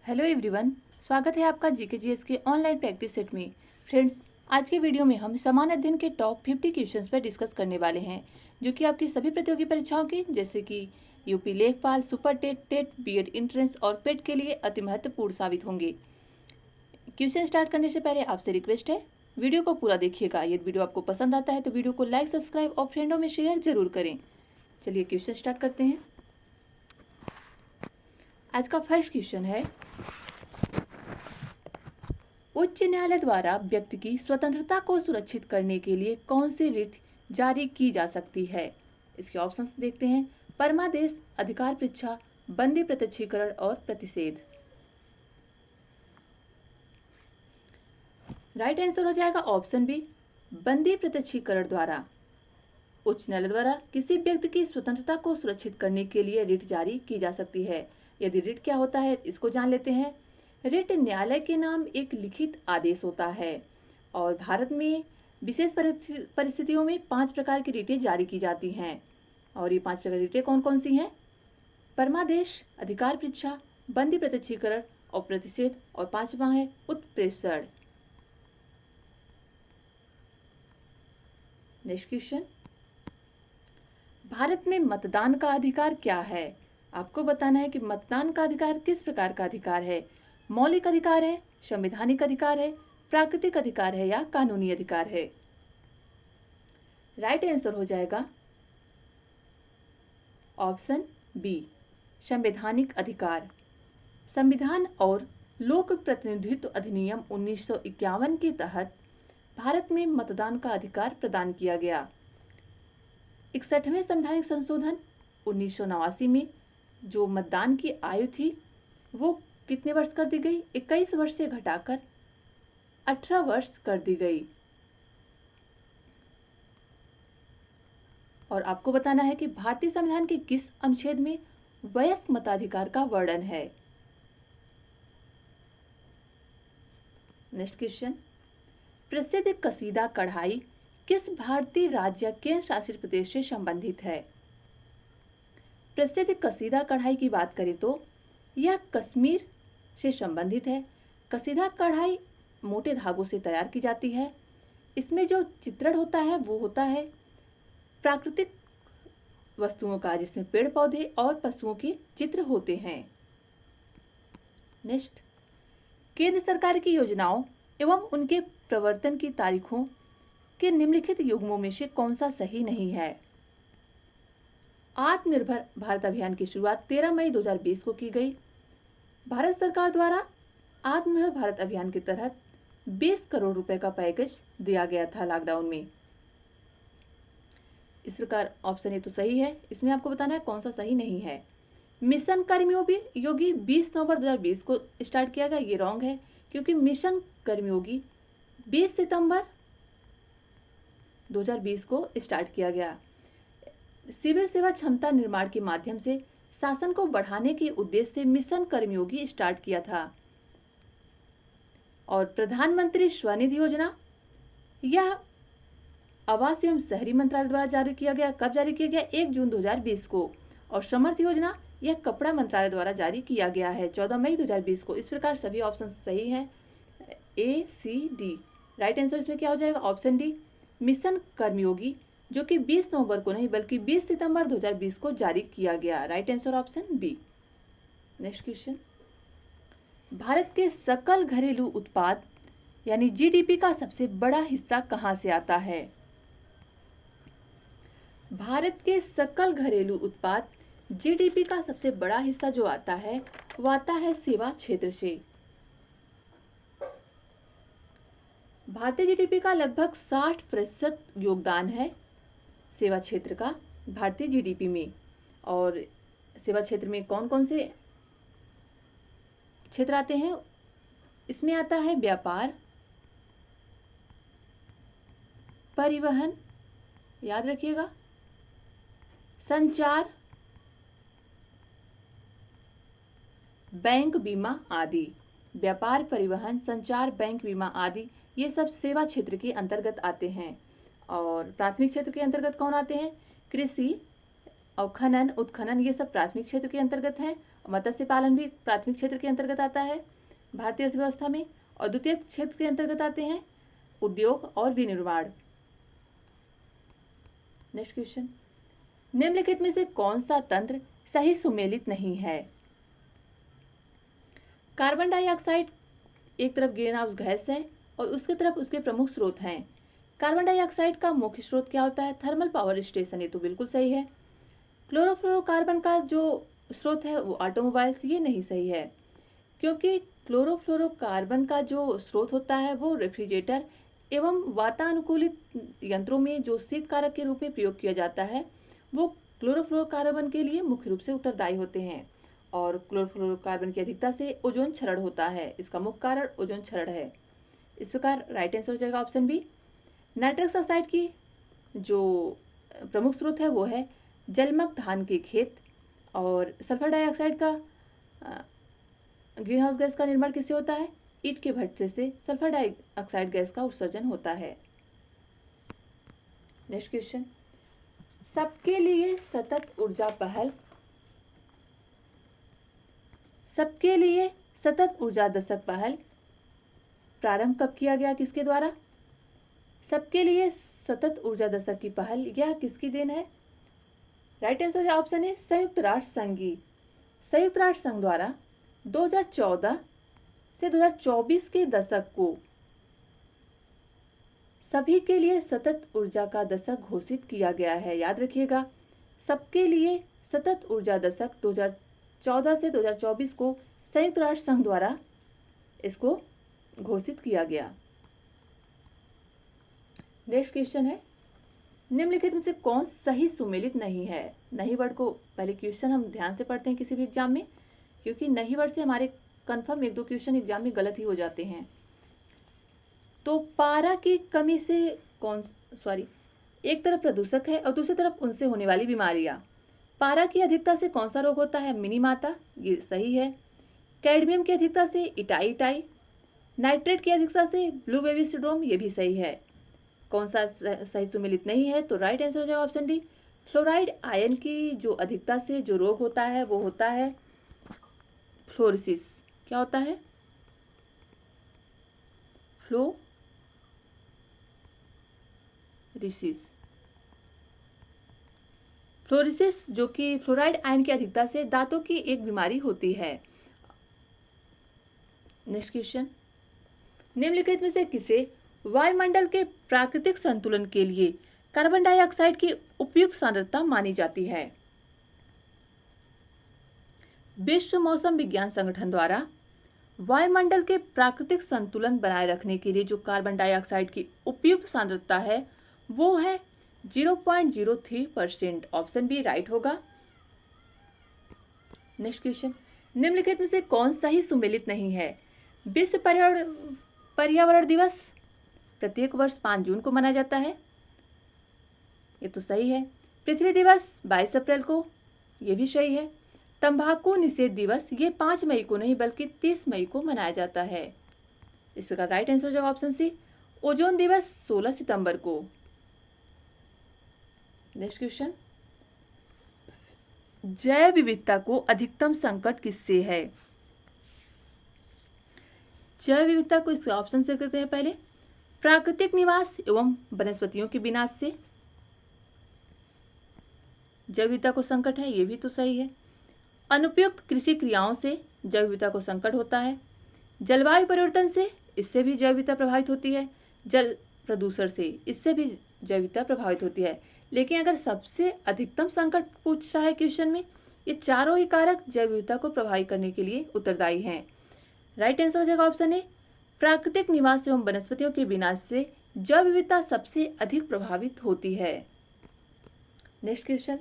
Hello everyone, स्वागत है आपका जीकेजीएस के ऑनलाइन प्रैक्टिस सेट में। फ्रेंड्स, आज के वीडियो में हम सामान्य अध्ययन के टॉप 50 क्वेश्चंस पर डिस्कस करने वाले हैं, जो कि आपकी सभी प्रतियोगी परीक्षाओं की जैसे कि यूपी लेखपाल, super TET, TET, BEd entrance और पेट के लिए अति महत्वपूर्ण साबित होंगे। क्वेश्चन स्टार्ट करने से पहले आपसे रिक्वेस्ट है, वीडियो को पूरा देखिएगा। यदि वीडियो आपको पसंद आता है तो वीडियो को लाइक, सब्सक्राइब और फ्रेंडों में शेयर जरूर करें। चलिए क्वेश्चन स्टार्ट करते हैं। आज का फर्स्ट क्वेश्चन है, उच्च न्यायालय द्वारा व्यक्ति की स्वतंत्रता को सुरक्षित करने के लिए कौन सी रिट जारी की जा सकती है? इसके ऑप्शंस देखते हैं। परमादेश, अधिकार परीक्षा, बंदी प्रत्यक्षीकरण और प्रतिषेध। राइट आंसर हो जाएगा ऑप्शन बी, बंदी प्रत्यक्षीकरण द्वारा। उच्च न्यायालय द्वारा किसी व्यक्ति की स्वतंत्रता को सुरक्षित करने के लिए रिट जारी की जा सकती है। यदि रिट क्या होता है इसको जान लेते हैं। रिट न्यायालय के नाम एक लिखित आदेश होता है और भारत में विशेष परिस्थितियों में 5 प्रकार की रिटें जारी की जाती हैं। और ये 5 प्रकार की रिटें कौन कौन सी हैं? परमादेश, अधिकार परीक्षा, बंदी प्रत्यक्षीकरण और प्रतिषेध, और 5वां है उत्प्रेषण। नेक्स्ट क्वेश्चन, भारत में मतदान का अधिकार क्या है? आपको बताना है कि मतदान का अधिकार किस प्रकार का अधिकार है। मौलिक अधिकार है, संवैधानिक अधिकार है, प्राकृतिक अधिकार है या कानूनी अधिकार है? राइट आंसर हो जाएगा ऑप्शन बी, संवैधानिक अधिकार। संविधान और लोक प्रतिनिधित्व अधिनियम 1951 के तहत भारत में मतदान का अधिकार प्रदान किया गया। 61वें संवैधानिक संशोधन 1989 में जो मतदान की आयु थी वो कितने वर्ष कर दी गई? 21 वर्ष से घटाकर 18 वर्ष कर दी गई। और आपको बताना है कि भारतीय संविधान के किस अनुच्छेद में वयस्क मताधिकार का वर्णन है? नेक्स्ट क्वेश्चन, प्रसिद्ध कसीदा कढ़ाई किस भारतीय राज्य या केंद्र शासित प्रदेश से संबंधित है? प्रसिद्ध कसीदा कढ़ाई की बात करें तो यह कश्मीर से संबंधित है। कसीदा कढ़ाई मोटे धागों से तैयार की जाती है। इसमें जो चित्रण होता है वो होता है प्राकृतिक वस्तुओं का, जिसमें पेड़ पौधे और पशुओं के चित्र होते हैं। नेक्स्ट, केंद्र सरकार की योजनाओं एवं उनके प्रवर्तन की तारीखों के निम्नलिखित युग्मों में से कौन सा सही नहीं है? आत्मनिर्भर भारत अभियान की शुरुआत 13 मई 2020 को की गई। भारत सरकार द्वारा आत्मनिर्भर भारत अभियान के तहत 20 करोड़ रुपए का पैकेज दिया गया था लॉकडाउन में। इस प्रकार ऑप्शन ए तो सही है। इसमें आपको बताना है कौन सा सही नहीं है। मिशन कर्मयोगी 20 नवंबर 2020 को स्टार्ट किया गया, ये रॉन्ग है, क्योंकि मिशन कर्मयोगी 20 सितंबर 2020 को स्टार्ट किया गया। सिविल सेवा क्षमता निर्माण के माध्यम से शासन को बढ़ाने के उद्देश्य से मिशन कर्मयोगी स्टार्ट किया था। और प्रधानमंत्री स्वनिधि योजना यह आवास एवं शहरी मंत्रालय द्वारा जारी किया गया। कब जारी किया गया? 1 जून 2020 को। और समर्थ योजना यह कपड़ा मंत्रालय द्वारा जारी किया गया है 14 मई 2020 को। इस प्रकार सभी ऑप्शन सही हैं, ए, सी, डी। राइट आंसर इसमें क्या हो जाएगा? ऑप्शन डी, मिशन कर्मयोगी, जो कि 20 नवंबर को नहीं बल्कि 20 सितंबर 2020 को जारी किया गया। Right answer option B. Next question, Bharat के सकल घरेलू उत्पाद यानी जीडीपी का सबसे बड़ा हिस्सा कहां से आता है? भारत के सकल घरेलू उत्पाद जीडीपी का सबसे बड़ा हिस्सा जो आता है वो आता है सेवा क्षेत्र से। भारतीय जीडीपी का लगभग 60% योगदान है सेवा क्षेत्र का भारतीय जीडीपी में। और सेवा क्षेत्र में कौन कौन से क्षेत्र आते हैं? इसमें आता है व्यापार, परिवहन, याद रखिएगा, संचार, बैंक, बीमा आदि। व्यापार, परिवहन, संचार, बैंक, बीमा आदि ये सब सेवा क्षेत्र के अंतर्गत आते हैं। और प्राथमिक क्षेत्र के अंतर्गत कौन आते हैं? कृषि और खनन, उत्खनन, ये सब प्राथमिक क्षेत्र के अंतर्गत हैं। मत्स्य पालन भी प्राथमिक क्षेत्र के अंतर्गत आता है भारतीय अर्थव्यवस्था में, और द्वितीय क्षेत्र के अंतर्गत आते हैं उद्योग और विनिर्माण। नेक्स्ट क्वेश्चन, निम्नलिखित में से कौन सा तंत्र सही सुमेलित नहीं है? कार्बन डाइऑक्साइड एक तरफ ग्रीन हाउस गैस है और उसकी तरफ उसके प्रमुख स्रोत हैं। कार्बन डाइऑक्साइड का मुख्य स्रोत क्या होता है? थर्मल पावर स्टेशन, ये तो बिल्कुल सही है। क्लोरोफ्लोरोकार्बन का जो स्रोत है वो ऑटोमोबाइल्स, ये नहीं सही है, क्योंकि क्लोरोफ्लोरोकार्बन का जो स्रोत होता है वो रेफ्रिजरेटर एवं वातानुकूलित यंत्रों में जो शीतकारक के रूप में प्रयोग किया जाता है वो क्लोरोफ्लोरोकार्बन के लिए मुख्य रूप से उत्तरदायी होते हैं। और क्लोरोफ्लोरोकार्बन की अधिकता से ओजोन क्षरण होता है, इसका मुख्य कारण ओजोन क्षरण है। इस प्रकार राइट आंसर हो जाएगा ऑप्शन बी। नाइट्रस ऑक्साइड की जो प्रमुख स्रोत है वो है जलमग्न धान के खेत, और सल्फर डाइऑक्साइड का ग्रीन हाउस गैस का निर्माण किससे होता है? ईंट के भट्ठे से सल्फर डाइऑक्साइड गैस का उत्सर्जन होता है। नेक्स्ट क्वेश्चन, सबके लिए सतत ऊर्जा पहल, सबके लिए सतत ऊर्जा दशक पहल प्रारंभ कब किया गया, किसके द्वारा? सबके लिए सतत ऊर्जा दशक की पहल यह किसकी देन है? राइट आंसर ऑप्शन है संयुक्त राष्ट्र संघ की। संयुक्त राष्ट्र संघ द्वारा 2014 से 2024 के दशक को सभी के लिए सतत ऊर्जा का दशक घोषित किया गया है। याद रखिएगा, सबके लिए सतत ऊर्जा दशक 2014 से 2024 को संयुक्त राष्ट्र संघ द्वारा इसको घोषित किया गया। नेक्स्ट क्वेश्चन है, निम्नलिखित में से कौन सही सुमेलित नहीं है? नहीं वर्ड को पहले क्वेश्चन हम ध्यान से पढ़ते हैं किसी भी एग्जाम में, क्योंकि नहीं वर्ड से हमारे कंफर्म एक दो क्वेश्चन एग्जाम में गलत ही हो जाते हैं। तो पारा की कमी से एक तरफ प्रदूषक है और दूसरी तरफ उनसे होने वाली बीमारियां। पारा की अधिकता से कौन सा रोग होता है? मिनीमाता, ये सही है। कैडमियम की अधिकता से इटाई, नाइट्रेट की अधिकता से ब्लू बेबी सिंड्रोम, ये भी सही है। कौन सा सही सुमेलित नहीं है? तो राइट आंसर हो जाएगा ऑप्शन डी, फ्लोराइड आयन की जो अधिकता से जो रोग होता है वो होता है फ्लोरोसिस। क्या होता है? फ्लोरोसिस, जो कि फ्लोराइड आयन की अधिकता से दांतों की एक बीमारी होती है। नेक्स्ट क्वेश्चन, निम्नलिखित में से किसे वायुमंडल के प्राकृतिक संतुलन के लिए कार्बन डाइऑक्साइड की उपयुक्त सांद्रता मानी जाती है? विश्व मौसम विज्ञान संगठन द्वारा वायुमंडल के प्राकृतिक संतुलन बनाए रखने के लिए जो कार्बन डाइऑक्साइड की उपयुक्त सांद्रता है वो है 0.03%। ऑप्शन बी राइट होगा। नेक्स्ट क्वेश्चन, निम्नलिखित में से कौन सही सुमेलित नहीं है? विश्व पर्यावरण दिवस प्रत्येक वर्ष 5 जून को मनाया जाता है, ये तो सही है। पृथ्वी दिवस 22 अप्रैल को, ये भी सही है। तंबाकू निषेध दिवस ये 5 मई को नहीं बल्कि 30 मई को मनाया जाता है। इसका राइट आंसर हो जाएगा ऑप्शन सी, ओजोन दिवस 16 सितंबर को। नेक्स्ट क्वेश्चन, जैव विविधता को अधिकतम संकट किससे है? जैव विविधता को इसके ऑप्शन से करते हैं पहले, प्राकृतिक निवास एवं वनस्पतियों के विनाश से जैव विविधता को संकट है, ये भी तो सही है। अनुपयुक्त कृषि क्रियाओं से जैव विविधता को संकट होता है। जलवायु परिवर्तन से, इससे भी जैव विविधता प्रभावित होती है। जल प्रदूषण से, इससे भी जैव विविधता प्रभावित होती है। लेकिन अगर सबसे अधिकतम संकट पूछ रहा है क्वेश्चन में, ये चारों ही कारक जैव विविधता को प्रभावित करने के लिए उत्तरदायी हैं। राइट आंसर हो जाएगा ऑप्शन ए, प्राकृतिक निवास एवं वनस्पतियों के विनाश से जैव विविधता सबसे अधिक प्रभावित होती है। नेक्स्ट क्वेश्चन,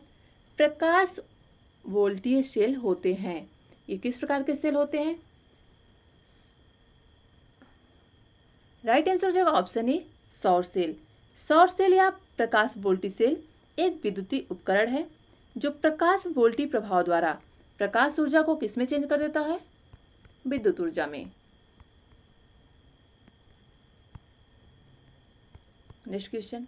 प्रकाश वोल्टीय सेल होते हैं, ये किस प्रकार के सेल होते हैं? राइट आंसर हो जाएगा ऑप्शन ए, सौर सेल। सौर सेल या प्रकाश वोल्टी सेल एक विद्युतीय उपकरण है जो प्रकाश वोल्टी प्रभाव द्वारा प्रकाश ऊर्जा को किसमें चेंज कर देता है? विद्युत ऊर्जा में। नेक्स्ट क्वेश्चन,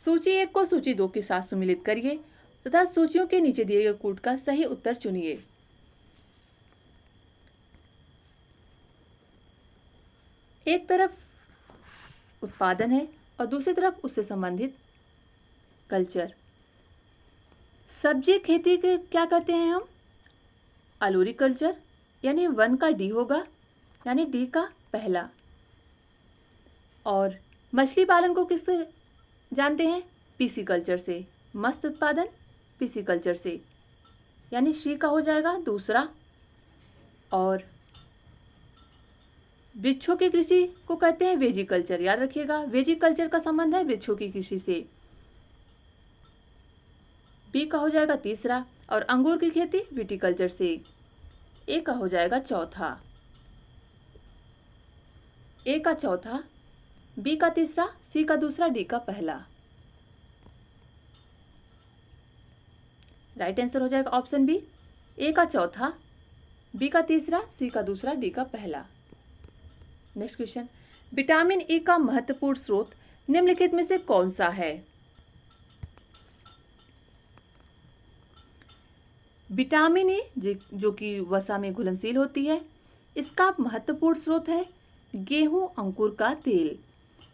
सूची 1 को सूची 2 के साथ सुमिलित करिए तथा सूचियों के नीचे दिए गए कूट का सही उत्तर चुनिए। एक तरफ उत्पादन है और दूसरी तरफ उससे संबंधित कल्चर। सब्जी खेती के क्या कहते हैं हम? अलूरी कल्चर, यानी 1 का डी होगा, यानी डी का पहला। और मछली पालन को किससे जानते हैं? पीसी कल्चर से। मत्स्य उत्पादन पीसी कल्चर से, यानी सी का हो जाएगा दूसरा। और वृक्षों की कृषि को कहते हैं वेजिकल्चर। याद रखिएगा, वेजिकल्चर का संबंध है वृक्षों की कृषि से। बी का हो जाएगा तीसरा। और अंगूर की खेती विटिकल्चर से। ए का हो जाएगा चौथा। ए का चौथा, बी का तीसरा, सी का दूसरा, डी का पहला। राइट आंसर हो जाएगा ऑप्शन बी, ए का चौथा, बी का तीसरा, सी का दूसरा, डी का पहला। नेक्स्ट क्वेश्चन, विटामिन ई का महत्वपूर्ण स्रोत निम्नलिखित में से कौन सा है? विटामिन ई जो कि वसा में घुलनशील होती है, इसका महत्वपूर्ण स्रोत है गेहूं अंकुर का तेल।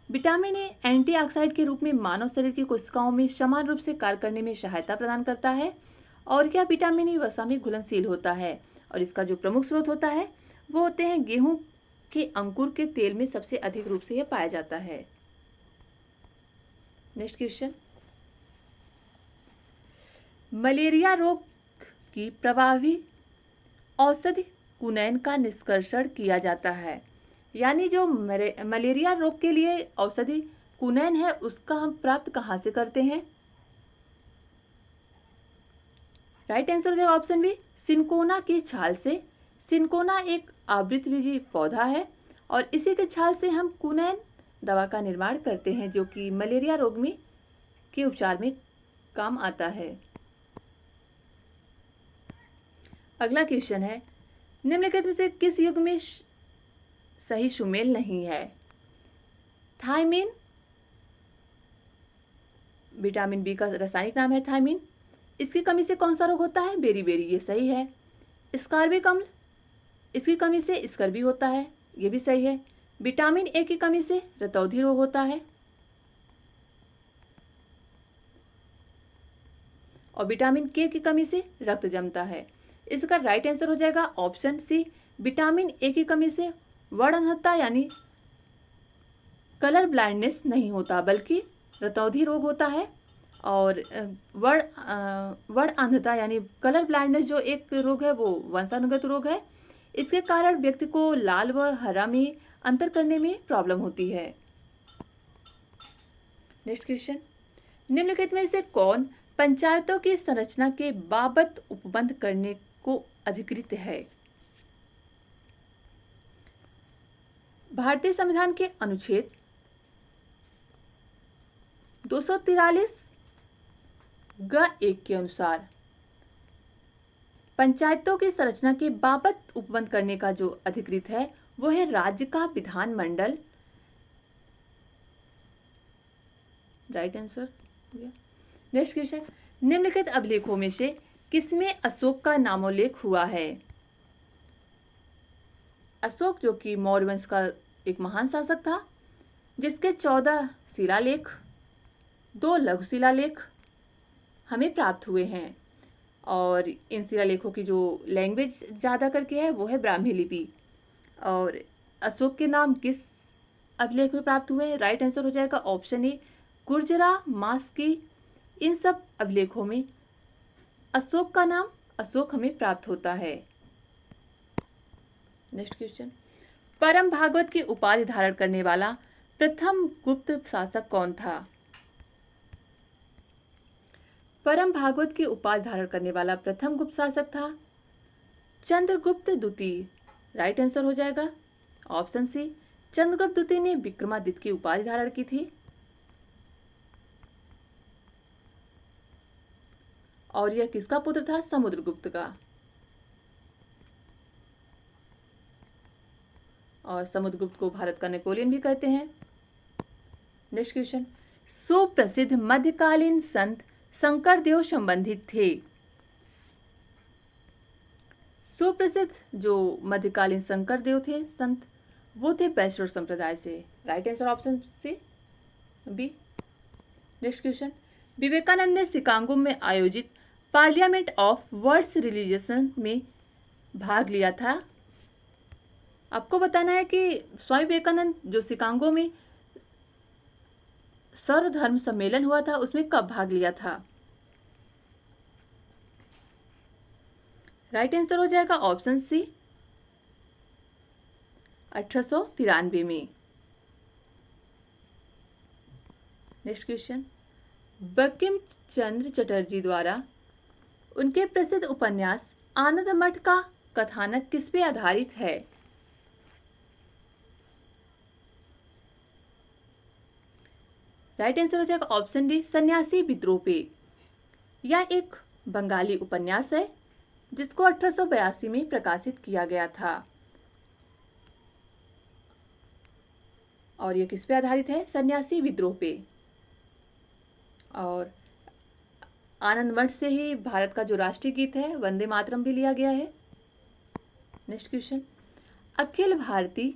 विटामिन ए एंटीऑक्सीडेंट के रूप में मानव शरीर की कोशिकाओं में समान रूप से कार्य करने में सहायता प्रदान करता है। और क्या विटामिन ई वसा में घुलनशील होता है, और इसका जो प्रमुख स्रोत होता है वो होते हैं गेहूं के अंकुर के तेल में सबसे अधिक रूप से यह पाया जाता है। नेक्स्ट क्वेश्चन, मलेरिया रोग की प्रभावी औषधि कुनैन का निष्कर्षण किया जाता है। यानी जो मलेरिया रोग के लिए औषधि कुनैन है, उसका हम प्राप्त कहाँ से करते हैं? राइट आंसर हो जाएगा ऑप्शन बी, सिनकोना की छाल से। सिनकोना एक आवृतबीजी पौधा है और इसी के छाल से हम कुनैन दवा का निर्माण करते हैं, जो कि मलेरिया रोग में के उपचार में काम आता है। अगला क्वेश्चन है, निम्नलिखित में से किस युग में सही सुमेल नहीं है? थायमीन, विटामिन बी का रासायनिक नाम है थायमीन। इसकी कमी से कौन सा रोग होता है? बेरी, ये सही है। स्कारबिक अम्ल, इसकी कमी से स्कर्वी होता है, ये भी सही है। विटामिन ए की कमी से रतौंधी रोग होता है। और विटामिन के की कमी से रक्त जमता है। इसका राइट आंसर हो जाएगा ऑप्शन सी, विटामिन ए की कमी से वर्ण अंधता यानी कलर ब्लाइंडनेस नहीं होता, बल्कि रतौंधी रोग होता है। और वर्ण अंधता यानी कलर ब्लाइंडनेस जो एक रोग है वो वंशानुगत रोग है। इसके कारण व्यक्ति को लाल व हरा में अंतर करने में प्रॉब्लम होती है। नेक्स्ट क्वेश्चन, निम्नलिखित में से कौन पंचायतों की संरचना के बाबत उपबंध करने को अधिकृत है? भारतीय संविधान के अनुच्छेद 243 ग1 के अनुसार पंचायतों की संरचना के बाबत उपबंध करने का जो अधिकृत है वो है राज्य का विधानमंडल। राइट आंसर हो गया। नेक्स्ट क्वेश्चन, निम्नलिखित अभिलेखों में से किसमें अशोक का नामोल्लेख हुआ है? अशोक जो कि मौर्य वंश का एक महान शासक था, जिसके 14 शिलालेख, 2 लघु शिलालेख हमें प्राप्त हुए हैं। और इन शिलालेखों की जो लैंग्वेज ज़्यादा करके है वो है ब्राह्मी लिपि। और अशोक के नाम किस अभिलेख में प्राप्त हुए हैं? राइट आंसर हो जाएगा ऑप्शन ए, गुर्जरा, मास्की, इन सब अभिलेखों में अशोक का नाम अशोक हमें प्राप्त होता है। नेक्स्ट क्वेश्चन, परम भागवत की उपाधि धारण करने वाला प्रथम गुप्त शासक कौन था? परम भागवत की उपाधि धारण करने वाला प्रथम गुप्त शासक था चंद्रगुप्त द्वितीय। राइट आंसर हो जाएगा ऑप्शन सी, चंद्रगुप्त द्वितीय ने विक्रमादित्य की उपाधि धारण की थी। और यह किसका पुत्र था? समुद्रगुप्त का। और समुद्रगुप्त को भारत का नेपोलियन भी कहते हैं। नेक्स्ट क्वेश्चन, सुप्रसिद्ध मध्यकालीन संत शंकरदेव संबंधित थे। सुप्रसिद्ध जो मध्यकालीन शंकरदेव थे संत, वो थे बैचलर संप्रदाय से। Right answer option C B. Next question, Vivekananda ने शिकागो में आयोजित पार्लियामेंट ऑफ वर्ल्ड्स रिलीजियन में भाग लिया था। आपको बताना है कि स्वामी विवेकानंद जो शिकागो में सर्वधर्म सम्मेलन हुआ था उसमें कब भाग लिया था। राइट आंसर हो जाएगा ऑप्शन सी 1893 में। नेक्स्ट क्वेश्चन, बंकिम चंद्र चटर्जी द्वारा उनके प्रसिद्ध उपन्यास आनंद मठ का कथानक किस पे आधारित है। राइट आंसर हो जाएगा ऑप्शन डी सन्यासी विद्रोह पे। यह एक बंगाली उपन्यास है जिसको 1882 में प्रकाशित किया गया था और यह किस पे आधारित है, सन्यासी विद्रोह पे। और आनंद मठ से ही भारत का जो राष्ट्रीय गीत है वंदे मातरम भी लिया गया है। नेक्स्ट क्वेश्चन, अखिल भारतीय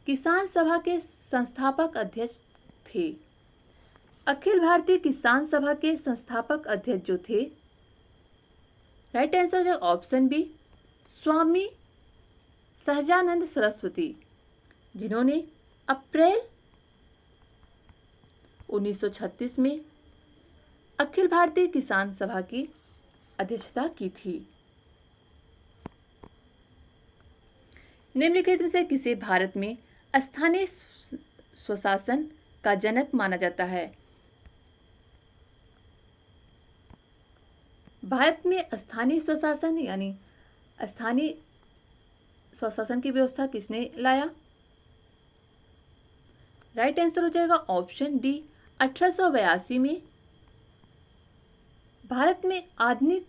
किसान सभा के संस्थापक अध्यक्ष थे। अखिल भारतीय किसान सभा के संस्थापक अध्यक्ष जो थे, राइट आंसर है ऑप्शन बी स्वामी सहजानंद सरस्वती, जिन्होंने अप्रैल 1936 में अखिल भारतीय किसान सभा की अध्यक्षता की थी। निम्नलिखित में से किसे भारत में स्थानीय स्वशासन का जनक माना जाता है। भारत में स्थानीय स्वशासन यानी स्थानीय स्वशासन की व्यवस्था किसने लाया। राइट आंसर हो जाएगा ऑप्शन डी 1882 में भारत में आधुनिक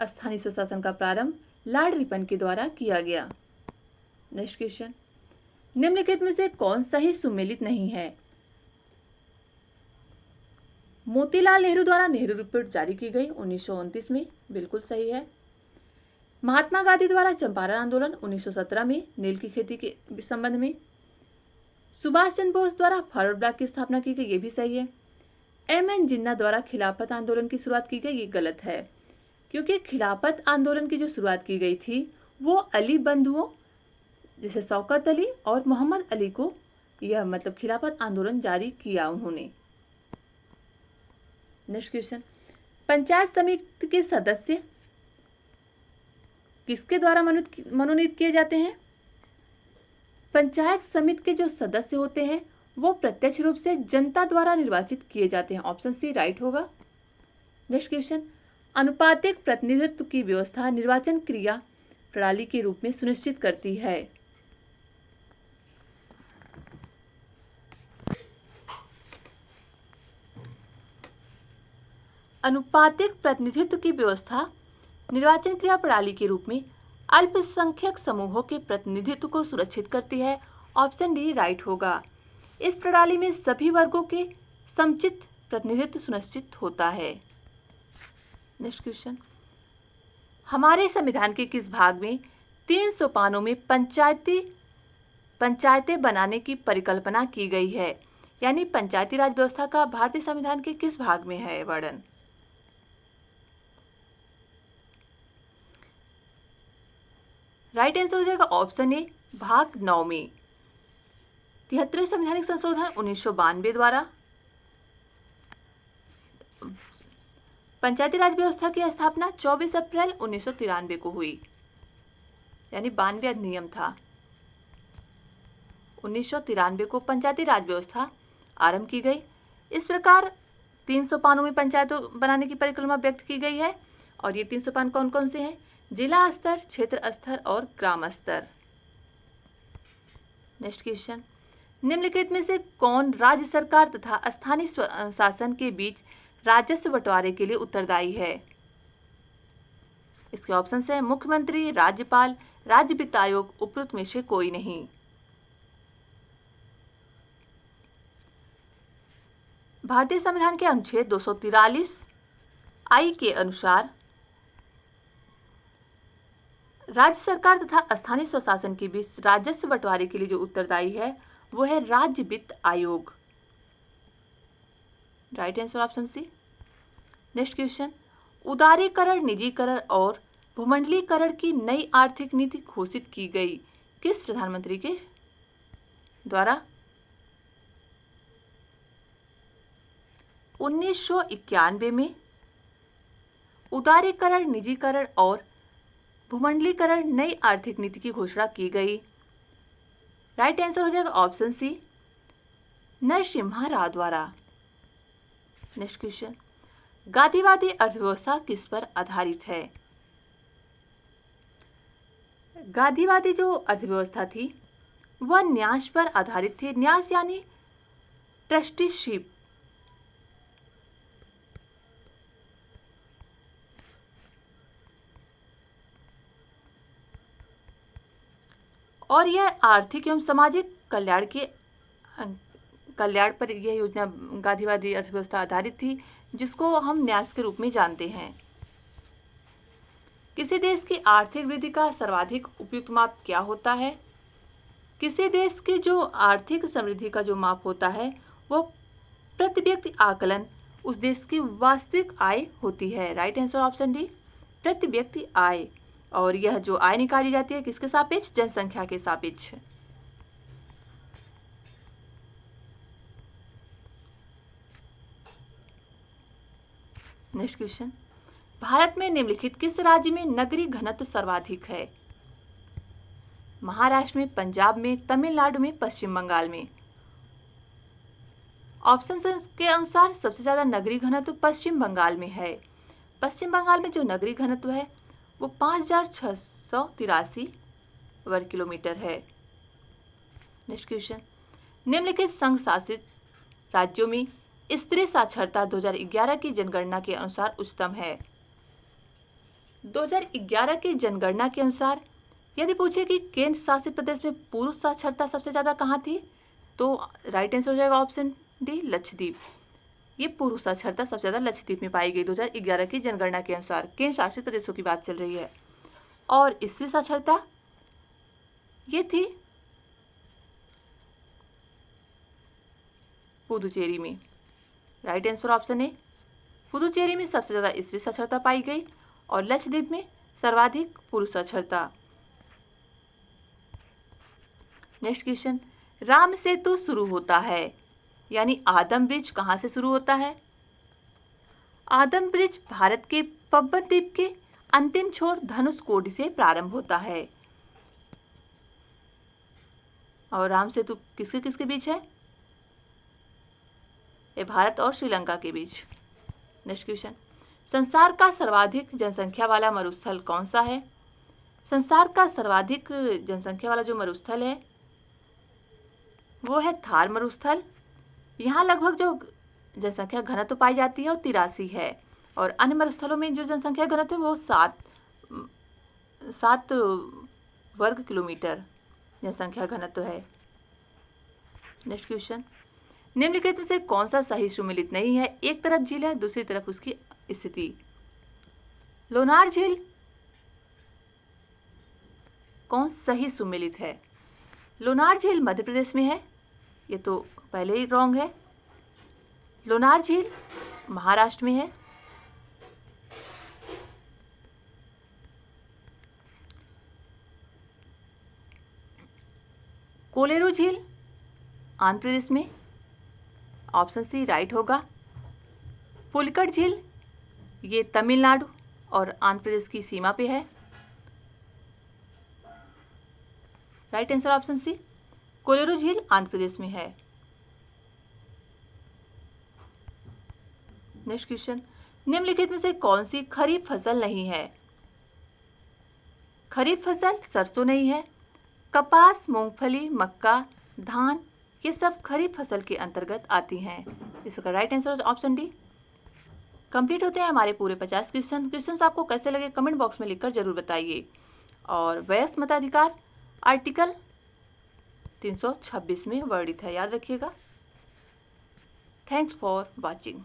स्थानीय स्वशासन का प्रारंभ लॉर्ड रिपन के द्वारा किया गया। नेक्स्ट क्वेश्चन, निम्नलिखित में से कौन सा ही सुमेलित नहीं है। मोतीलाल नेहरू द्वारा नेहरू रिपोर्ट जारी की गई 1929 में, बिल्कुल सही है। महात्मा गांधी द्वारा चंपारण आंदोलन 1917 में नील की खेती के संबंध में। सुभाष चंद्र बोस द्वारा फॉरवर्ड ब्लॉक की स्थापना की गई, ये भी सही है। एम.एन. जिन्ना द्वारा खिलाफत आंदोलन की शुरुआत की गई, ये गलत है, क्योंकि खिलाफत आंदोलन की जो शुरुआत की गई थी वो अली बंधुओं जैसे शौकत अली और मोहम्मद अली को यह मतलब खिलाफत आंदोलन जारी किया उन्होंने। नेक्स्ट क्वेश्चन, पंचायत समिति के सदस्य किसके द्वारा मनोनीत किए जाते हैं। पंचायत समिति के जो सदस्य होते हैं वो प्रत्यक्ष रूप से जनता द्वारा निर्वाचित किए जाते हैं। ऑप्शन सी राइट होगा। नेक्स्ट क्वेश्चन, अनुपातिक प्रतिनिधित्व की व्यवस्था निर्वाचन क्रिया प्रणाली के रूप में सुनिश्चित करती है। अनुपातिक प्रतिनिधित्व की व्यवस्था निर्वाचन क्रिया प्रणाली के रूप में अल्पसंख्यक समूहों के प्रतिनिधित्व को सुरक्षित करती है। ऑप्शन डी राइट होगा। इस प्रणाली में सभी वर्गों के समुचित प्रतिनिधित्व सुनिश्चित होता है। नेक्स्ट क्वेश्चन, हमारे संविधान के किस भाग में 3 सोपानों में पंचायतें बनाने की परिकल्पना की गई है, यानी पंचायती राज व्यवस्था का भारतीय संविधान के किस भाग में है वर्णन। राइट आंसर हो जाएगा ऑप्शन ए भाग 9 में। 73वें संवैधानिक संशोधन 1992 द्वारा पंचायती राज व्यवस्था की स्थापना 24 अप्रैल 1993 को हुई, यानी 92 अधिनियम था। 1993 को पंचायती राज व्यवस्था आरंभ की गई। इस प्रकार 300 पानों में पंचायतों बनाने की परिकल्पना व्यक्त की गई है और ये 300 पान कौन कौन से हैं, जिला स्तर, क्षेत्र स्तर और ग्राम स्तर। नेक्स्ट क्वेश्चन, निम्नलिखित में से कौन राज्य सरकार तथा स्थानीय शासन के बीच राजस्व बंटवारे के लिए उत्तरदायी है। इसके ऑप्शन है मुख्यमंत्री, राज्यपाल, राज्य वित्त आयोग, उपरोक्त में से कोई नहीं। भारतीय संविधान के अनुच्छेद 243 आई के अनुसार राज्य सरकार तथा स्थानीय स्वशासन के बीच राजस्व बंटवारे के लिए जो उत्तरदायी है वो है राज्य वित्त आयोग। Right answer option C. Next question, उदारीकरण, निजीकरण और भूमंडलीकरण की नई आर्थिक नीति घोषित की गई किस प्रधानमंत्री के द्वारा? 1991 में उदारीकरण, निजीकरण और भूमंडलीकरण नई आर्थिक नीति की घोषणा की गई। राइट आंसर हो जाएगा ऑप्शन सी, नरसिम्हा राव द्वारा। नेक्स्ट क्वेश्चन, गांधीवादी अर्थव्यवस्था किस पर आधारित है? गांधीवादी जो अर्थव्यवस्था थी वह न्यास पर आधारित थी। न्यास यानी ट्रस्टीशिप। और यह आर्थिक एवं सामाजिक कल्याण पर यह योजना गांधीवादी अर्थव्यवस्था आधारित थी, जिसको हम न्यास के रूप में जानते हैं। किसी देश की आर्थिक वृद्धि का सर्वाधिक उपयुक्त माप क्या होता है? किसी देश की जो आर्थिक समृद्धि का जो माप होता है वो प्रति व्यक्ति आकलन उस देश की वास्तविक आय होती है। राइट आंसर ऑप्शन डी, प्रति व्यक्ति आय। और यह जो आय निकाली जाती है किसके सापेक्ष? जनसंख्या के सापेक्ष। नेक्स्ट क्वेश्चन, भारत में निम्नलिखित किस राज्य में नगरीय घनत्व सर्वाधिक है? महाराष्ट्र में, पंजाब में, तमिलनाडु में, पश्चिम बंगाल में। ऑप्शन के अनुसार सबसे ज्यादा नगरीय घनत्व पश्चिम बंगाल में है। पश्चिम बंगाल में जो नगरीय घनत्व है वो 5683 वर्ग किलोमीटर है। नेक्स्ट क्वेश्चन, निम्नलिखित संघ शासित राज्यों में स्त्री साक्षरता 2011 की जनगणना के अनुसार उच्चतम है। 2011 की जनगणना के अनुसार यदि पूछे कि केंद्र शासित प्रदेश में पुरुष साक्षरता सबसे ज्यादा कहाँ थी, तो राइट आंसर हो जाएगा ऑप्शन डी, लक्षद्वीप। ये पुरुष साक्षरता सबसे ज्यादा लक्षद्वीप में पाई गई 2011 की जनगणना के अनुसार। केंद्र शासित प्रदेशों की बात चल रही है। और स्त्री साक्षरता ये थी पुदुचेरी में। Right answer option A, Puducherry में सबसे ज्यादा स्त्री साक्षरता पाई गई और लक्षद्वीप में सर्वाधिक पुरुष साक्षरता। नेक्स्ट क्वेश्चन, राम सेतु शुरू होता है यानी आदम ब्रिज कहां से शुरू होता है? आदम ब्रिज भारत के पब्बन द्वीप के अंतिम छोर धनुषकोडी से प्रारंभ होता है। और राम सेतु किसके किसके बीच है? ये भारत और श्रीलंका के बीच। नेक्स्ट क्वेश्चन, संसार का सर्वाधिक जनसंख्या वाला मरुस्थल कौन सा है? संसार का सर्वाधिक जनसंख्या वाला जो मरुस्थल है वो है थार मरुस्थल। यहाँ लगभग जो जनसंख्या घनत्व पाई जाती है वो 83 है और अन्य मरुस्थलों में जो जनसंख्या घनत्व है वो 7 वर्ग किलोमीटर जनसंख्या घनत्व है। नेक्स्ट क्वेश्चन, निम्नलिखित में से कौन सा सही सुमेलित नहीं है? एक तरफ झील है, दूसरी तरफ उसकी स्थिति। लोनार झील कौन सही सुमेलित है? लोनार झील मध्य प्रदेश में है, ये तो पहले ही रॉन्ग है। लोनार झील महाराष्ट्र में है। कोलेरू झील आंध्र प्रदेश में, ऑप्शन सी राइट होगा। पुलिकट झील ये तमिलनाडु और आंध्र प्रदेश की सीमा पे है। Right answer option C, Kolleru झील आंध्र प्रदेश में है। नेक्स्ट क्वेश्चन, निम्नलिखित में से कौन सी खरीफ फसल नहीं है? खरीफ फसल सरसों नहीं है। कपास, मूंगफली, मक्का, धान ये सब खरीफ फसल के अंतर्गत आती हैं। इसका right answer option D. Complete होते हैं हमारे पूरे 50 क्वेश्चन आपको कैसे लगे कमेंट बॉक्स में लिखकर जरूर बताइए। और वयस्क मताधिकार आर्टिकल 326 में वर्णित है, याद रखिएगा। Thanks for watching.